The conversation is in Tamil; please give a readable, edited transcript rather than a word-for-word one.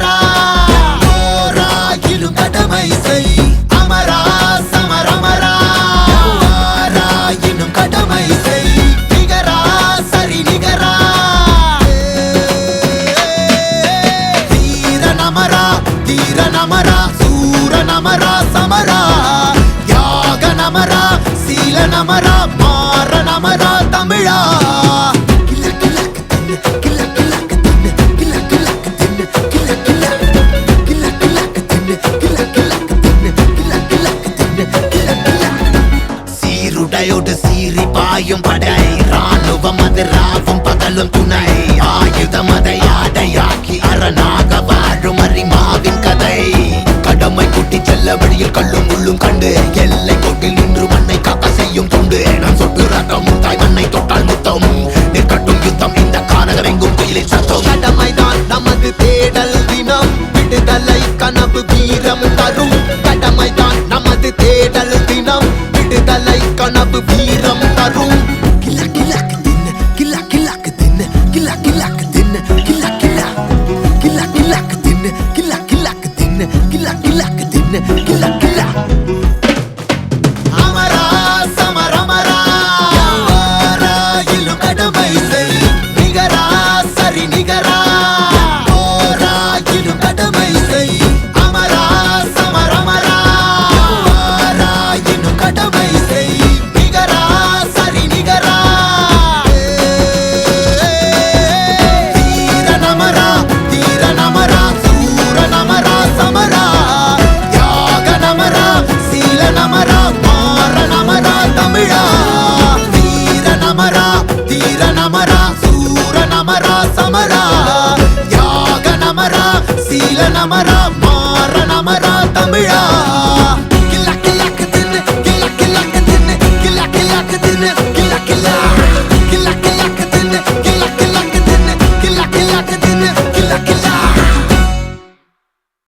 நிகரா போராகிலும் கடமை செய் அமரா சமரமரா ஆராயினும் கடமை செய் நிகரா சரி நிகரா தீர நமரா சூர நமரா சமரா யாக நமரா சீல நமரா மாற நமரா தமிழா சீருடையோடு சீறி பாயும் படை ராணுவம் அது ராவும் பகலும் துணை ஆயுதம் அதை ஆடையாக்கி அரணாக வாழும் அரிமாவின் கதை கடமை குட்டி செல்ல வழியில் கல்லும் முள்ளும் கண்டு எல்லை கோட்டில் நின்று மண்ணை காக்க செய்யும் துண்டு நான் சொட்டு ரத்தம் தாய் மண்ணை தொட்டால் முத்தம் நிற்கட்டும் யுத்தம் இந்த கானகரெங்கும் குயிலில் சத்தம் கடமைதான் நமது தேடல் தினம் விடுதலை கனவு வீரம் தரும் கடமைதான் நமது தேடல் தினம் விடுதலை கனவு வீரம் தரும் கிலா கிலாக்கு தின்னு கிலா கிலாக்கு தின்னு கிலா கிலாக்கு தின்னு கிலா கிலா கிலா கிலாக்கு தின்னு கிலா கிலாக்கு தின்னு கிலா கிலாக்கு தின்னு கிலா கிலா அமரா சமரமரா ஆராயிலும் கடமை செய் நிகரா சரி நிகரா போராயிலும் கடமை செய் அமரா சமரமரா ஆராயினும் கடமை செய் நிகரா சரி நிகரா தீர நமரா சூர நமரா சமரா யாக நமரா சீல நமரா மாற நமரா தமிழா தீர நமரா சூர நமரா சமரா யாக நமரா சீல நமரா